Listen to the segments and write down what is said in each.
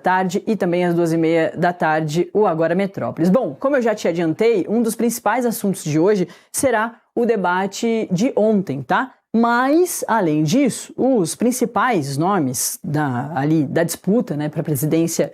tarde e também às 2h30 da tarde, o Agora Metrópolis. Bom, como eu já te adiantei, um dos principais assuntos de hoje será o debate de ontem, tá? Mas, além disso, os principais nomes da disputa, né, para a presidência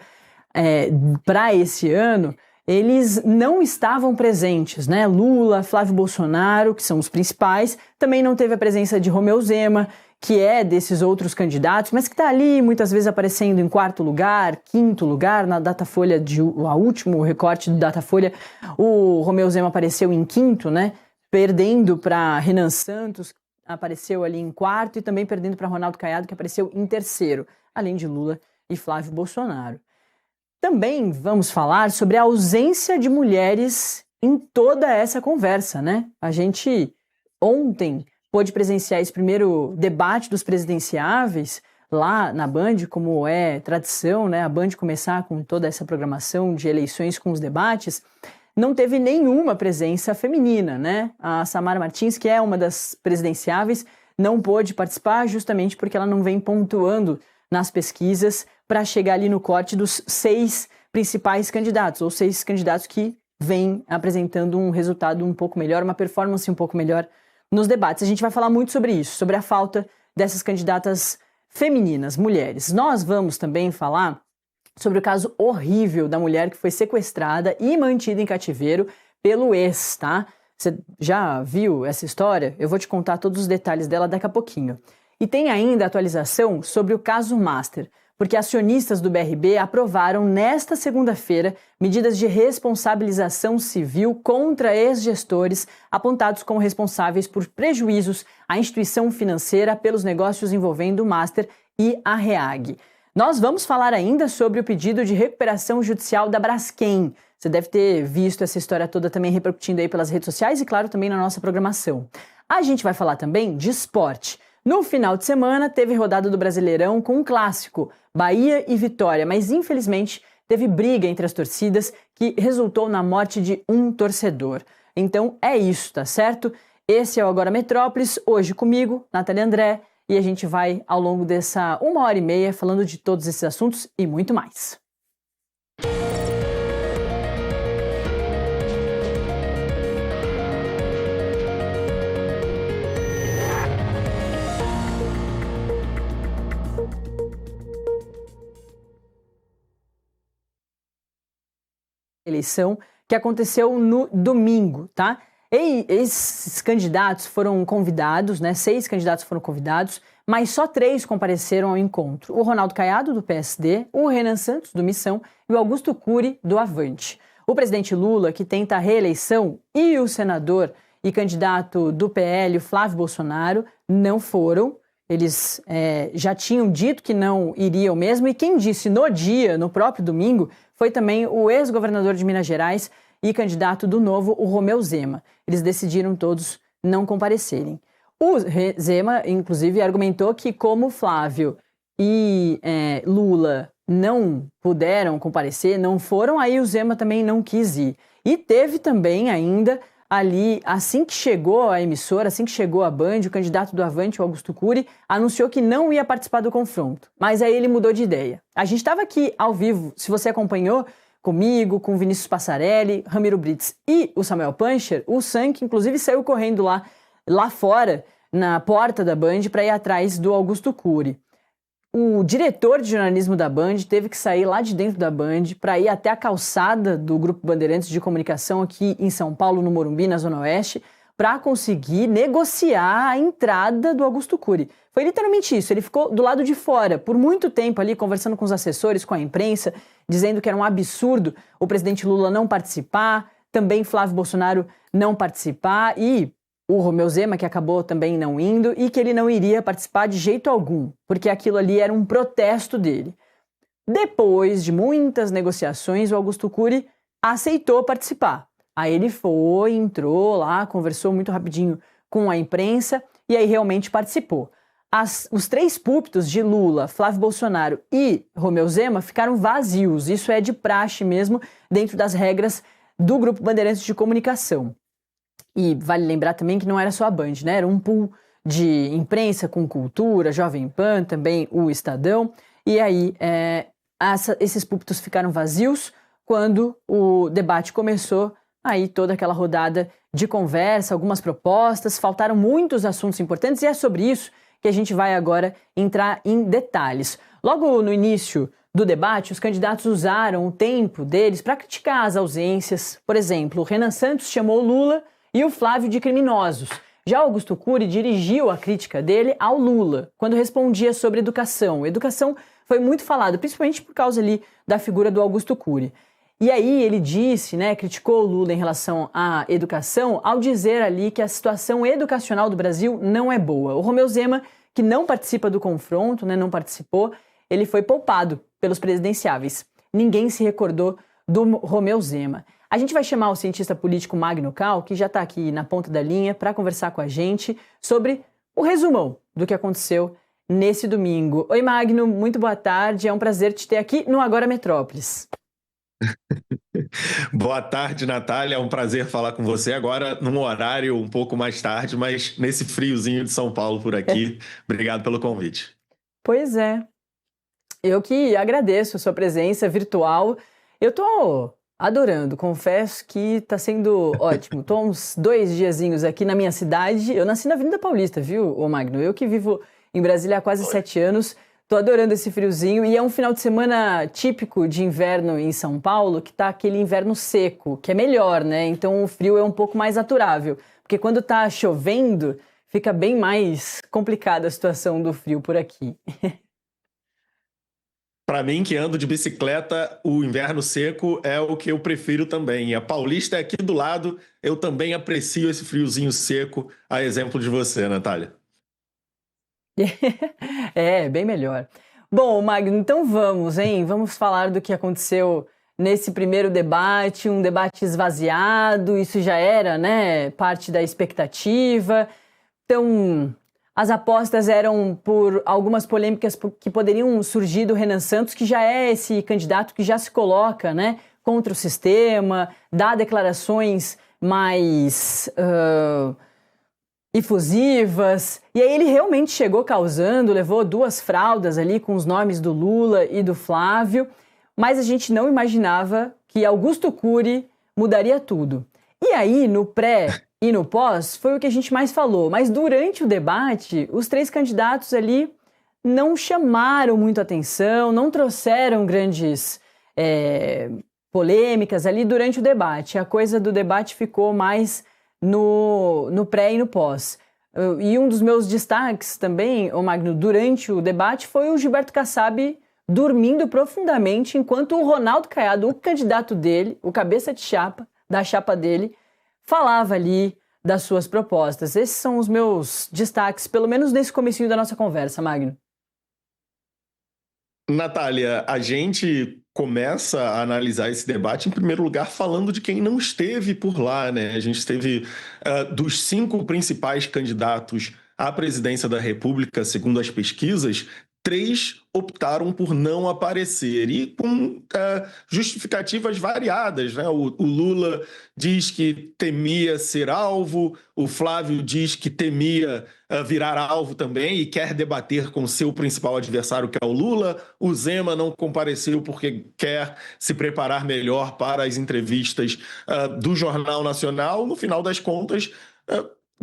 para esse ano, eles não estavam presentes, né? Lula, Flávio Bolsonaro, que são os principais, também não teve a presença de Romeu Zema, que é desses outros candidatos, mas que está ali muitas vezes aparecendo em quarto lugar, quinto lugar, na Datafolha, o último recorte do Datafolha, o Romeu Zema apareceu em quinto, né? Perdendo para Renan Santos, apareceu ali em quarto, e também perdendo para Ronaldo Caiado, que apareceu em terceiro, além de Lula e Flávio Bolsonaro. Também vamos falar sobre a ausência de mulheres em toda essa conversa, né? A gente ontem pôde presenciar esse primeiro debate dos presidenciáveis lá na Band, como é tradição, né? A Band começar com toda essa programação de eleições com os debates. Não teve nenhuma presença feminina, né? A Samara Martins, que é uma das presidenciáveis, não pôde participar justamente porque ela não vem pontuando nas pesquisas para chegar ali no corte dos 6 principais candidatos, ou 6 candidatos que vêm apresentando um resultado um pouco melhor, uma performance um pouco melhor nos debates. A gente vai falar muito sobre isso, sobre a falta dessas candidatas femininas, mulheres. Nós vamos também falar sobre o caso horrível da mulher que foi sequestrada e mantida em cativeiro pelo ex, tá? Você já viu essa história? Eu vou te contar todos os detalhes dela daqui a pouquinho. E tem ainda atualização sobre o caso Master, porque acionistas do BRB aprovaram nesta segunda-feira medidas de responsabilização civil contra ex-gestores apontados como responsáveis por prejuízos à instituição financeira pelos negócios envolvendo o Master e a Reag. Nós vamos falar ainda sobre o pedido de recuperação judicial da Braskem. Você deve ter visto essa história toda também repercutindo aí pelas redes sociais e, claro, também na nossa programação. A gente vai falar também de esporte. No final de semana, teve rodada do Brasileirão com um clássico, Bahia e Vitória, mas infelizmente teve briga entre as torcidas que resultou na morte de um torcedor. Então é isso, tá certo? Esse é o Agora Metrópolis, hoje comigo, Nathalie André, e a gente vai ao longo dessa 1h30 falando de todos esses assuntos e muito mais. Eleição que aconteceu no domingo, tá? E esses candidatos foram convidados, né? 6 candidatos foram convidados, mas só 3 compareceram ao encontro. O Ronaldo Caiado, do PSD, o Renan Santos, do Missão, e o Augusto Cury, do Avante. O presidente Lula, que tenta a reeleição, e o senador e candidato do PL, o Flávio Bolsonaro, não foram. Eles já tinham dito que não iriam mesmo, e quem disse no próprio domingo, foi também o ex-governador de Minas Gerais e candidato do Novo, o Romeu Zema. Eles decidiram todos não comparecerem. O Zema, inclusive, argumentou que como Flávio e Lula não puderam comparecer, não foram, aí o Zema também não quis ir. E teve também ainda ali, assim que chegou a emissora, assim que chegou a Band, o candidato do Avante, o Augusto Cury, anunciou que não ia participar do confronto. Mas aí ele mudou de ideia. A gente estava aqui ao vivo, se você acompanhou, comigo, com o Vinícius Passarelli, Ramiro Brits e o Samuel Pancher, o Sank, inclusive, saiu correndo lá fora, na porta da Band, para ir atrás do Augusto Cury. O diretor de jornalismo da Band teve que sair lá de dentro da Band para ir até a calçada do Grupo Bandeirantes de Comunicação aqui em São Paulo, no Morumbi, na Zona Oeste, para conseguir negociar a entrada do Augusto Cury. Foi literalmente isso, ele ficou do lado de fora por muito tempo ali, conversando com os assessores, com a imprensa, dizendo que era um absurdo o presidente Lula não participar, também Flávio Bolsonaro não participar e o Romeu Zema, que acabou também não indo, e que ele não iria participar de jeito algum, porque aquilo ali era um protesto dele. Depois de muitas negociações, o Augusto Cury aceitou participar. Aí ele foi, entrou lá, conversou muito rapidinho com a imprensa e aí realmente participou. Os 3 púlpitos de Lula, Flávio Bolsonaro e Romeu Zema ficaram vazios. Isso é de praxe mesmo, dentro das regras do Grupo Bandeirantes de Comunicação. E vale lembrar também que não era só a Band, né? Era um pool de imprensa com Cultura, Jovem Pan, também o Estadão. E aí esses púlpitos ficaram vazios quando o debate começou, aí toda aquela rodada de conversa, algumas propostas, faltaram muitos assuntos importantes e é sobre isso que a gente vai agora entrar em detalhes. Logo no início do debate, os candidatos usaram o tempo deles para criticar as ausências. Por exemplo, o Renan Santos chamou Lula e o Flávio de criminosos. Já Augusto Cury dirigiu a crítica dele ao Lula, quando respondia sobre educação. Educação foi muito falado, principalmente por causa ali da figura do Augusto Cury. E aí ele disse, criticou o Lula em relação à educação, ao dizer ali que a situação educacional do Brasil não é boa. O Romeu Zema, que não participa do confronto, não participou, ele foi poupado pelos presidenciáveis. Ninguém se recordou do Romeu Zema. A gente vai chamar o cientista político Magno Cal, que já está aqui na ponta da linha, para conversar com a gente sobre o resumão do que aconteceu nesse domingo. Oi, Magno, muito boa tarde. É um prazer te ter aqui no Agora Metrópolis. Boa tarde, Natália. É um prazer falar com você agora num horário um pouco mais tarde, mas nesse friozinho de São Paulo por aqui. Obrigado pelo convite. Pois é. Eu que agradeço a sua presença virtual. Eu tô adorando, confesso que está sendo ótimo. Estou uns 2 diazinhos aqui na minha cidade. Eu nasci na Avenida Paulista, viu, ô Magno? Eu que vivo em Brasília há quase 7 anos. Estou adorando esse friozinho e é um final de semana típico de inverno em São Paulo, que tá aquele inverno seco, que é melhor, né? Então o frio é um pouco mais aturável, porque quando tá chovendo, fica bem mais complicada a situação do frio por aqui. Para mim, que ando de bicicleta, o inverno seco é o que eu prefiro também. A Paulista é aqui do lado, eu também aprecio esse friozinho seco, a exemplo de você, Natália. É, bem melhor. Bom, Magno, então vamos, hein? Vamos falar do que aconteceu nesse primeiro debate, um debate esvaziado, isso já era, parte da expectativa. Então, as apostas eram por algumas polêmicas que poderiam surgir do Renan Santos, que já é esse candidato que já se coloca, contra o sistema, dá declarações mais efusivas, e aí ele realmente chegou causando, levou 2 fraldas ali com os nomes do Lula e do Flávio, mas a gente não imaginava que Augusto Cury mudaria tudo. E aí, no pré e no pós, foi o que a gente mais falou, mas durante o debate, os 3 candidatos ali não chamaram muito atenção, não trouxeram grandes polêmicas ali durante o debate. A coisa do debate ficou mais no pré e no pós. E um dos meus destaques também, Magno, durante o debate foi o Gilberto Kassab dormindo profundamente enquanto o Ronaldo Caiado, o candidato dele, o cabeça de chapa, da chapa dele, falava ali das suas propostas. Esses são os meus destaques, pelo menos nesse comecinho da nossa conversa, Magno. Natália, a gente começa a analisar esse debate, em primeiro lugar, falando de quem não esteve por lá, A gente teve, dos 5 principais candidatos à presidência da República, segundo as pesquisas, 3 optaram por não aparecer, e com justificativas variadas, O Lula diz que temia ser alvo, o Flávio diz que temia virar alvo também e quer debater com seu principal adversário, que é o Lula. O Zema não compareceu porque quer se preparar melhor para as entrevistas do Jornal Nacional. No final das contas,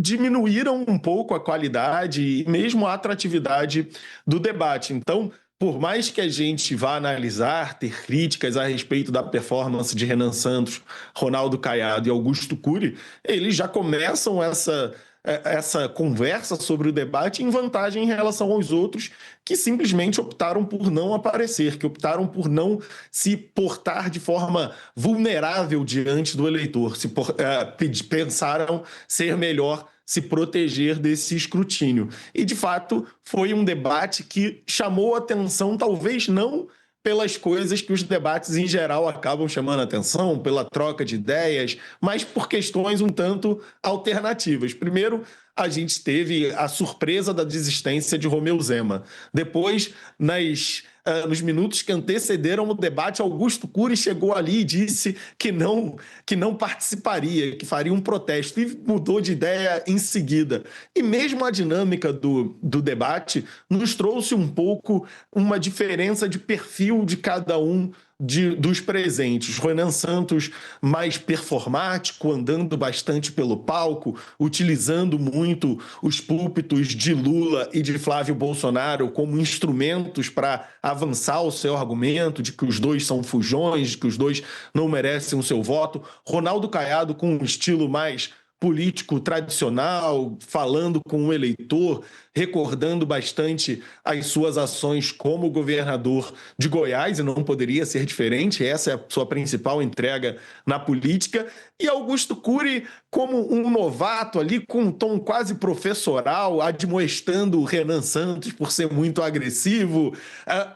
diminuíram um pouco a qualidade e mesmo a atratividade do debate. Então, por mais que a gente vá analisar, ter críticas a respeito da performance de Renan Santos, Ronaldo Caiado e Augusto Cury, eles já começam essa conversa sobre o debate em vantagem em relação aos outros que simplesmente optaram por não aparecer, que optaram por não se portar de forma vulnerável diante do eleitor, pensaram ser melhor se proteger desse escrutínio. E, de fato, foi um debate que chamou atenção, talvez não pelas coisas que os debates em geral acabam chamando a atenção, pela troca de ideias, mas por questões um tanto alternativas. Primeiro, a gente teve a surpresa da desistência de Romeu Zema. Depois, nos minutos que antecederam o debate, Augusto Cury chegou ali e disse que não participaria, que faria um protesto, e mudou de ideia em seguida. E mesmo a dinâmica do debate nos trouxe um pouco uma diferença de perfil de cada um dos presentes. Renan Santos mais performático, andando bastante pelo palco, utilizando muito os púlpitos de Lula e de Flávio Bolsonaro como instrumentos para avançar o seu argumento de que os dois são fujões, de que os dois não merecem o seu voto. Ronaldo Caiado com um estilo mais político tradicional, falando com o eleitor, recordando bastante as suas ações como governador de Goiás, e não poderia ser diferente, essa é a sua principal entrega na política, e Augusto Cury como um novato ali, com um tom quase professoral, admoestando o Renan Santos por ser muito agressivo,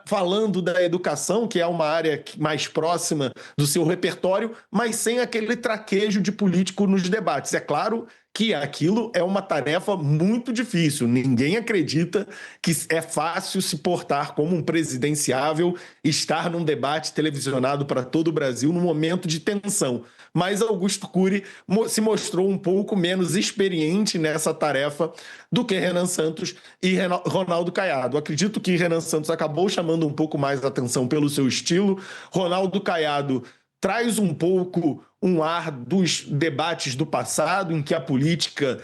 falando da educação, que é uma área mais próxima do seu repertório, mas sem aquele traquejo de político nos debates. É claro que aquilo é uma tarefa muito difícil. Ninguém acredita que é fácil se portar como um presidenciável, estar num debate televisionado para todo o Brasil num momento de tensão. Mas Augusto Cury se mostrou um pouco menos experiente nessa tarefa do que Renan Santos e Ronaldo Caiado. Acredito que Renan Santos acabou chamando um pouco mais a atenção pelo seu estilo. Ronaldo Caiado traz um pouco um ar dos debates do passado, em que a política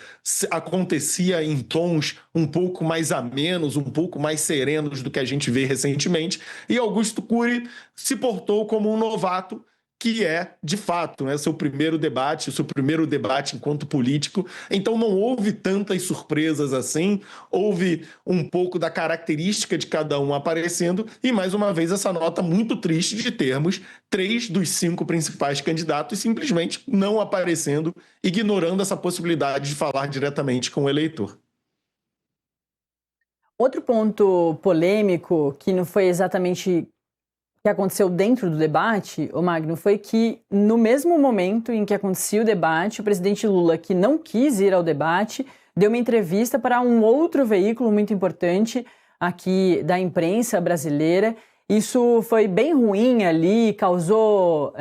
acontecia em tons um pouco mais amenos, um pouco mais serenos do que a gente vê recentemente, e Augusto Cury se portou como um novato, que é, de fato, né, seu primeiro debate enquanto político. Então não houve tantas surpresas assim, houve um pouco da característica de cada um aparecendo, e mais uma vez essa nota muito triste de termos 3 dos 5 principais candidatos simplesmente não aparecendo, ignorando essa possibilidade de falar diretamente com o eleitor. Outro ponto polêmico, que não foi exatamente que aconteceu dentro do debate, ô Magno, foi que no mesmo momento em que acontecia o debate, o presidente Lula, que não quis ir ao debate, deu uma entrevista para um outro veículo muito importante aqui da imprensa brasileira. Isso foi bem ruim ali, causou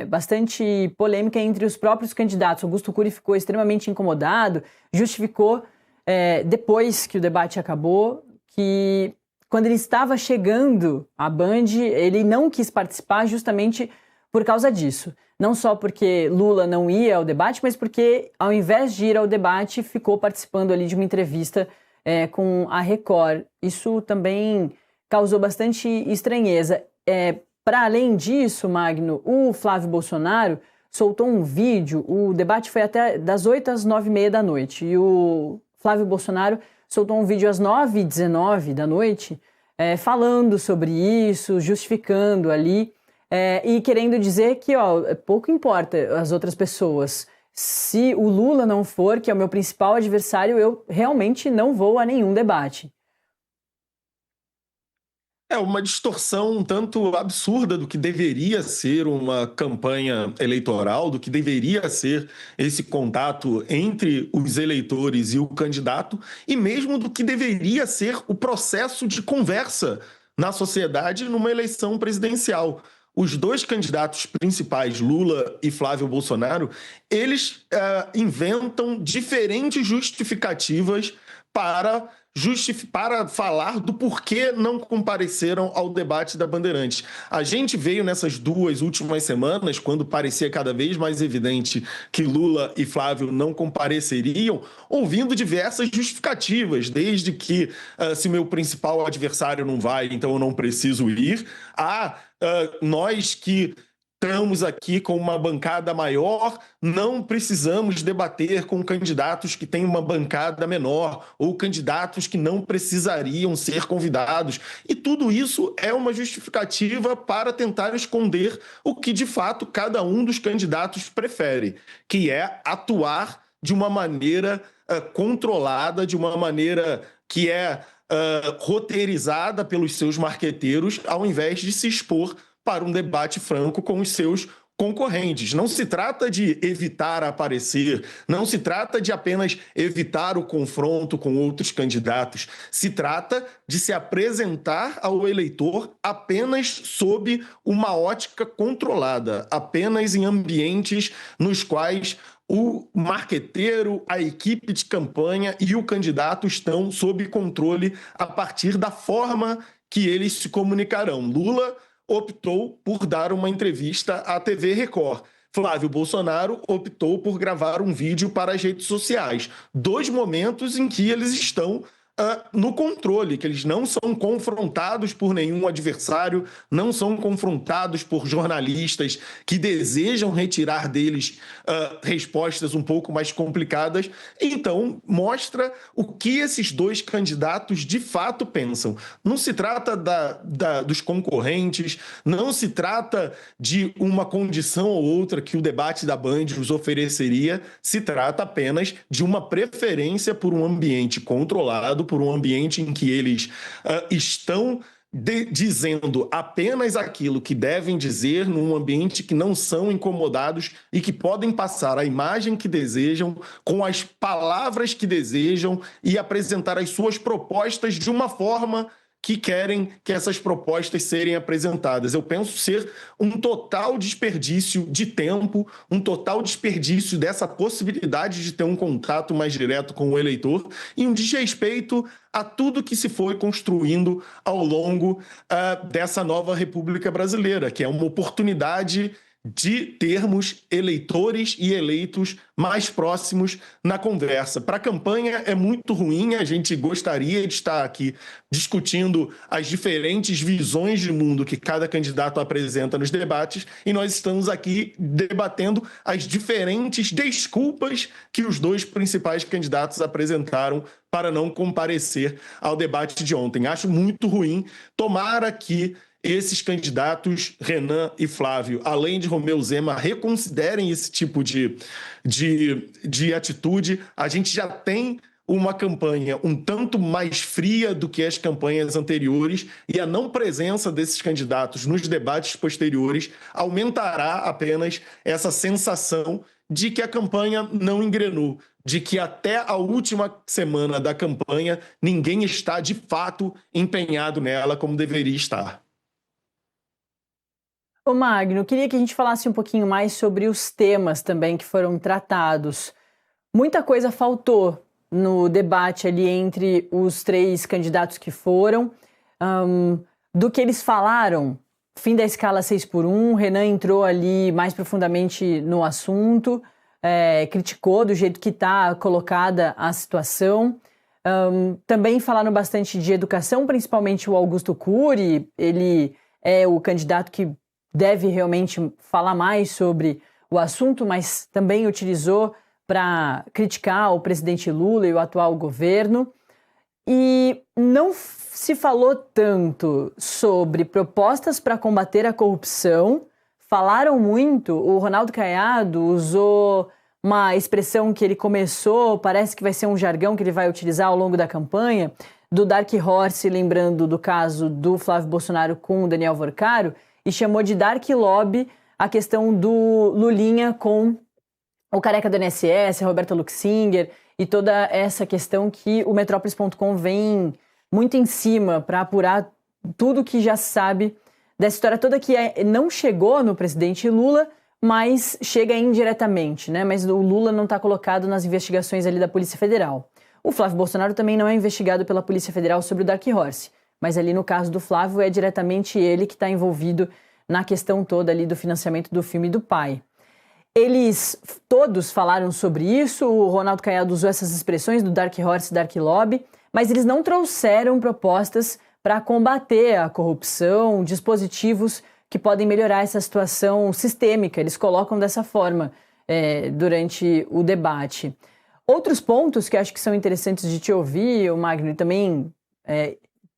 bastante polêmica entre os próprios candidatos. Augusto Cury ficou extremamente incomodado, justificou depois que o debate acabou que quando ele estava chegando à Band, ele não quis participar justamente por causa disso. Não só porque Lula não ia ao debate, mas porque, ao invés de ir ao debate, ficou participando ali de uma entrevista com a Record. Isso também causou bastante estranheza. Para além disso, Magno, o Flávio Bolsonaro soltou um vídeo, o debate foi até das 8 às 9h30 da noite, e o Flávio Bolsonaro soltou um vídeo às 9h19 da noite, falando sobre isso, justificando ali, e querendo dizer que pouco importa as outras pessoas. Se o Lula não for, que é o meu principal adversário, eu realmente não vou a nenhum debate. É uma distorção um tanto absurda do que deveria ser uma campanha eleitoral, do que deveria ser esse contato entre os eleitores e o candidato, e mesmo do que deveria ser o processo de conversa na sociedade numa eleição presidencial. Os dois candidatos principais, Lula e Flávio Bolsonaro, eles inventam diferentes justificativas para falar do porquê não compareceram ao debate da Bandeirantes. A gente veio nessas 2 últimas semanas, quando parecia cada vez mais evidente que Lula e Flávio não compareceriam, ouvindo diversas justificativas, desde que se meu principal adversário não vai, então eu não preciso ir, nós que estamos aqui com uma bancada maior, não precisamos debater com candidatos que têm uma bancada menor ou candidatos que não precisariam ser convidados. E tudo isso é uma justificativa para tentar esconder o que, de fato, cada um dos candidatos prefere, que é atuar de uma maneira controlada, de uma maneira que é roteirizada pelos seus marqueteiros, ao invés de se expor para um debate franco com os seus concorrentes. Não se trata de evitar aparecer, não se trata de apenas evitar o confronto com outros candidatos. Se trata de se apresentar ao eleitor apenas sob uma ótica controlada, apenas em ambientes nos quais o marqueteiro, a equipe de campanha e o candidato estão sob controle a partir da forma que eles se comunicarão. Lula optou por dar uma entrevista à TV Record. Flávio Bolsonaro optou por gravar um vídeo para as redes sociais. 2 momentos em que eles estão no controle, que eles não são confrontados por nenhum adversário, não são confrontados por jornalistas que desejam retirar deles respostas um pouco mais complicadas. Então, mostra o que esses 2 candidatos de fato pensam. Não se trata dos concorrentes, não se trata de uma condição ou outra que o debate da Band os ofereceria, se trata apenas de uma preferência por um ambiente controlado, por um ambiente em que eles estão dizendo apenas aquilo que devem dizer, num ambiente que não são incomodados e que podem passar a imagem que desejam, com as palavras que desejam e apresentar as suas propostas de uma forma que querem que essas propostas serem apresentadas. Eu penso ser um total desperdício de tempo, um total desperdício dessa possibilidade de ter um contato mais direto com o eleitor e um desrespeito a tudo que se foi construindo ao longo dessa nova República Brasileira, que é uma oportunidade de termos eleitores e eleitos mais próximos na conversa. Para a campanha é muito ruim, a gente gostaria de estar aqui discutindo as diferentes visões de mundo que cada candidato apresenta nos debates, e nós estamos aqui debatendo as diferentes desculpas que os 2 principais candidatos apresentaram para não comparecer ao debate de ontem. Acho muito ruim. Tomara que esses candidatos, Renan e Flávio, além de Romeu Zema, reconsiderem esse tipo de atitude. A gente já tem uma campanha um tanto mais fria do que as campanhas anteriores, e a não presença desses candidatos nos debates posteriores aumentará apenas essa sensação de que a campanha não engrenou, de que até a última semana da campanha ninguém está de fato empenhado nela como deveria estar. Ô Magno, queria que a gente falasse um pouquinho mais sobre os temas também que foram tratados. Muita coisa faltou no debate ali entre os 3 candidatos que foram. Do que eles falaram, fim da escala 6x1, Renan entrou ali mais profundamente no assunto, criticou do jeito que está colocada a situação. Também falaram bastante de educação, principalmente o Augusto Cury. Ele é o candidato que deve realmente falar mais sobre o assunto, mas também utilizou para criticar o presidente Lula e o atual governo. E não se falou tanto sobre propostas para combater a corrupção. Falaram muito, o Ronaldo Caiado usou uma expressão que ele começou, parece que vai ser um jargão que ele vai utilizar ao longo da campanha, do Dark Horse, lembrando do caso do Flávio Bolsonaro com o Daniel Vorcaro, e chamou de Dark Lobby a questão do Lulinha com o careca do INSS, a Roberta Luxinger, e toda essa questão que o Metrópolis.com vem muito em cima para apurar tudo que já se sabe dessa história toda, que não chegou no presidente Lula, mas chega indiretamente, né? Mas o Lula não está colocado nas investigações ali da Polícia Federal. O Flávio Bolsonaro também não é investigado pela Polícia Federal sobre o Dark Horse, mas ali no caso do Flávio é diretamente ele que está envolvido na questão toda ali do financiamento do filme do pai. Eles todos falaram sobre isso, o Ronaldo Caiado usou essas expressões do Dark Horse, Dark Lobby, mas eles não trouxeram propostas para combater a corrupção, dispositivos que podem melhorar essa situação sistêmica. Eles colocam dessa forma durante o debate. Outros pontos que acho que são interessantes de te ouvir, o Magno, e também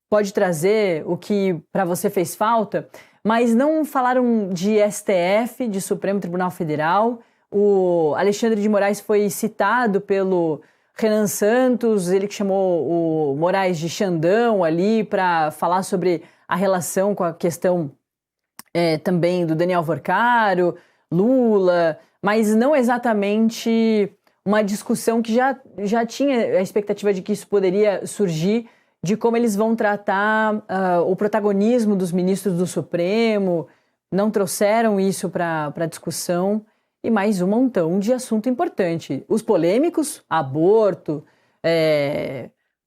pode trazer o que para você fez falta, mas não falaram de STF, de Supremo Tribunal Federal. O Alexandre de Moraes foi citado pelo Renan Santos, ele que chamou o Moraes de Xandão ali para falar sobre a relação com a questão também do Daniel Vorcaro. Lula, mas não exatamente uma discussão que já tinha a expectativa de que isso poderia surgir, de como eles vão tratar o protagonismo dos ministros do Supremo, não trouxeram isso para a discussão, e mais um montão de assunto importante. Os polêmicos, aborto,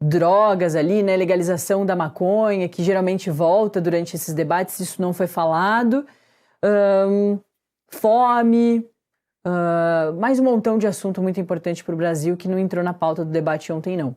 drogas ali, né, legalização da maconha, que geralmente volta durante esses debates, isso não foi falado, fome, mais um montão de assunto muito importante para o Brasil que não entrou na pauta do debate ontem, não.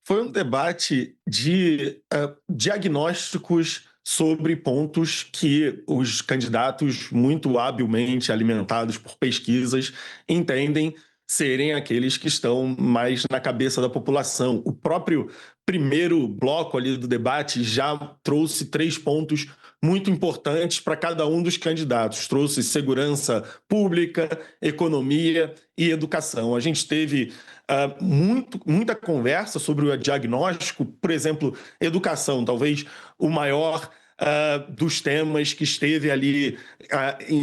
Foi um debate de diagnósticos sobre pontos que os candidatos, muito habilmente alimentados por pesquisas, entendem serem aqueles que estão mais na cabeça da população. O próprio primeiro bloco ali do debate já trouxe 3 pontos muito importantes para cada um dos candidatos. Trouxe segurança pública, economia e educação. A gente teve muita conversa sobre o diagnóstico, por exemplo, educação, talvez o maior dos temas que esteve ali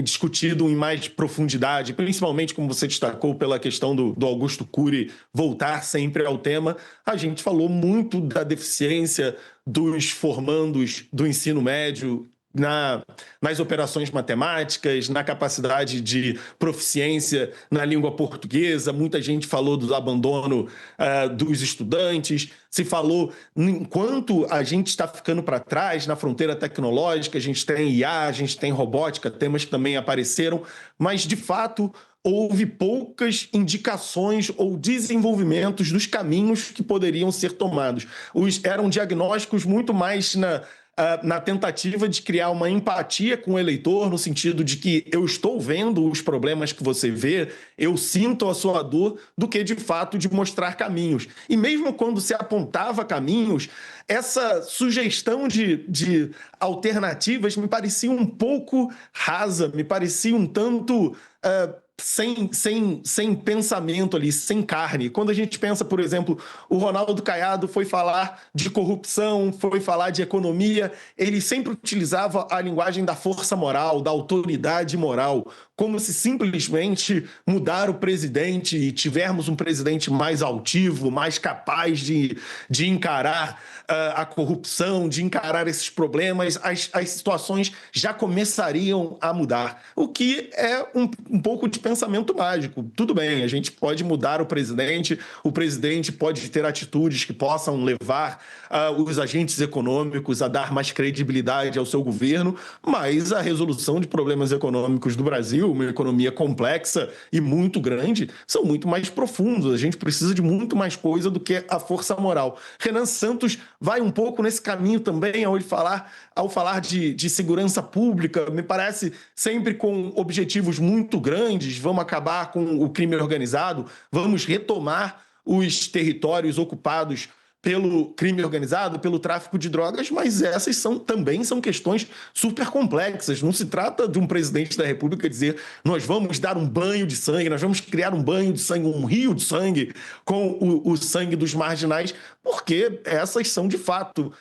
discutido em mais profundidade, principalmente, como você destacou, pela questão do Augusto Cury voltar sempre ao tema. A gente falou muito da deficiência dos formandos do ensino médio nas operações matemáticas, na capacidade de proficiência na língua portuguesa. Muita gente falou do abandono dos estudantes, se falou enquanto a gente está ficando para trás na fronteira tecnológica, a gente tem IA, a gente tem robótica, temas que também apareceram, mas de fato houve poucas indicações ou desenvolvimentos dos caminhos que poderiam ser tomados. Eram diagnósticos muito mais na tentativa de criar uma empatia com o eleitor, no sentido de que eu estou vendo os problemas que você vê, eu sinto a sua dor, do que de fato de mostrar caminhos. E mesmo quando se apontava caminhos, essa sugestão de alternativas me parecia um pouco rasa, me parecia um tanto sem pensamento ali, sem carne. Quando a gente pensa, por exemplo, o Ronaldo Caiado foi falar de corrupção, foi falar de economia, ele sempre utilizava a linguagem da força moral, da autoridade moral, como se simplesmente mudar o presidente e tivermos um presidente mais altivo, mais capaz de encarar a corrupção, de encarar esses problemas, as situações já começariam a mudar. O que é um pouco de pensamento mágico. Tudo bem, a gente pode mudar o presidente pode ter atitudes que possam levar os agentes econômicos a dar mais credibilidade ao seu governo, mas a resolução de problemas econômicos do Brasil, uma economia complexa e muito grande, são muito mais profundos. A gente precisa de muito mais coisa do que a força moral. Renan Santos vai um pouco nesse caminho também ao falar de segurança pública, me parece sempre com objetivos muito grandes. Vamos acabar com o crime organizado, vamos retomar os territórios ocupados pelo crime organizado, pelo tráfico de drogas, mas essas também são questões super complexas. Não se trata de um presidente da República dizer nós vamos dar um banho de sangue, nós vamos criar um banho de sangue, um rio de sangue com o sangue dos marginais, porque essas são, de fato,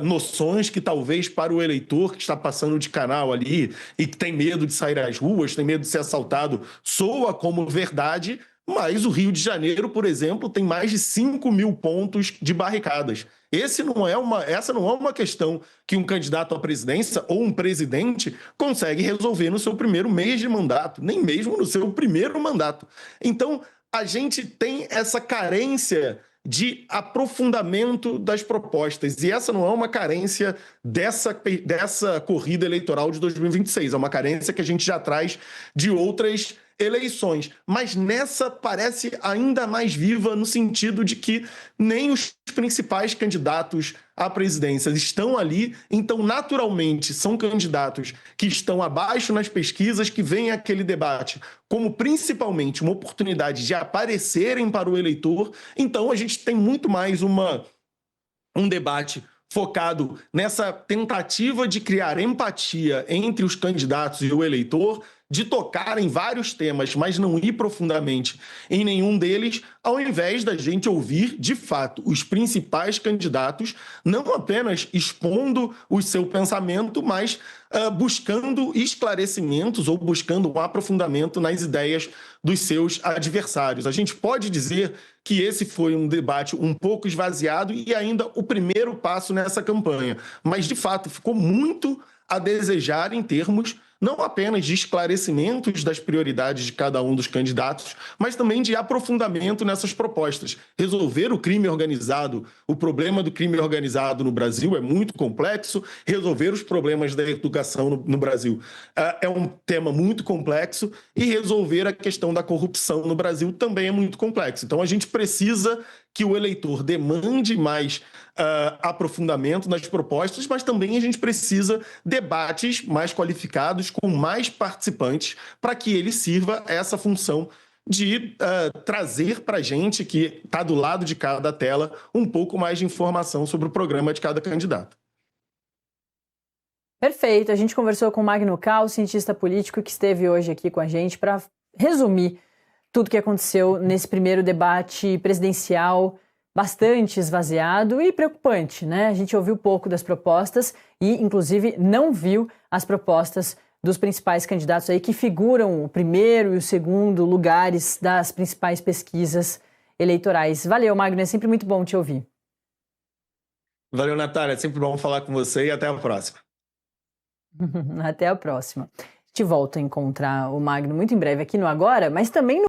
noções que talvez para o eleitor que está passando de canal ali e que tem medo de sair às ruas, tem medo de ser assaltado, soa como verdade. Mas o Rio de Janeiro, por exemplo, tem mais de 5.000 pontos de barricadas. Essa não é uma questão que um candidato à presidência ou um presidente consegue resolver no seu primeiro mês de mandato, nem mesmo no seu primeiro mandato. Então, a gente tem essa carência de aprofundamento das propostas. E essa não é uma carência dessa corrida eleitoral de 2026, é uma carência que a gente já traz de outras eleições, mas nessa parece ainda mais viva no sentido de que nem os principais candidatos à presidência estão ali, então naturalmente são candidatos que estão abaixo nas pesquisas, que veem aquele debate como principalmente uma oportunidade de aparecerem para o eleitor. Então a gente tem muito mais um debate focado nessa tentativa de criar empatia entre os candidatos e o eleitor, de tocar em vários temas, mas não ir profundamente em nenhum deles, ao invés da gente ouvir, de fato, os principais candidatos, não apenas expondo o seu pensamento, mas buscando esclarecimentos ou buscando um aprofundamento nas ideias dos seus adversários. A gente pode dizer que esse foi um debate um pouco esvaziado e ainda o primeiro passo nessa campanha, mas, de fato, ficou muito a desejar em termos não apenas de esclarecimentos das prioridades de cada um dos candidatos, mas também de aprofundamento nessas propostas. Resolver o crime organizado, o problema do crime organizado no Brasil é muito complexo, resolver os problemas da educação no Brasil é um tema muito complexo e resolver a questão da corrupção no Brasil também é muito complexo. Então a gente precisa que o eleitor demande mais aprofundamento nas propostas, mas também a gente precisa debates mais qualificados, com mais participantes, para que ele sirva essa função de trazer para a gente, que está do lado de cada tela, um pouco mais de informação sobre o programa de cada candidato. Perfeito. A gente conversou com o Magno Cal, cientista político, que esteve hoje aqui com a gente para resumir tudo que aconteceu nesse primeiro debate presidencial bastante esvaziado e preocupante, né? A gente ouviu pouco das propostas e, inclusive, não viu as propostas dos principais candidatos aí que figuram o primeiro e o segundo lugares das principais pesquisas eleitorais. Valeu, Magno, é sempre muito bom te ouvir. Valeu, Natália, é sempre bom falar com você e até a próxima. Até a próxima. A gente volta a encontrar o Magno muito em breve aqui no Agora, mas também no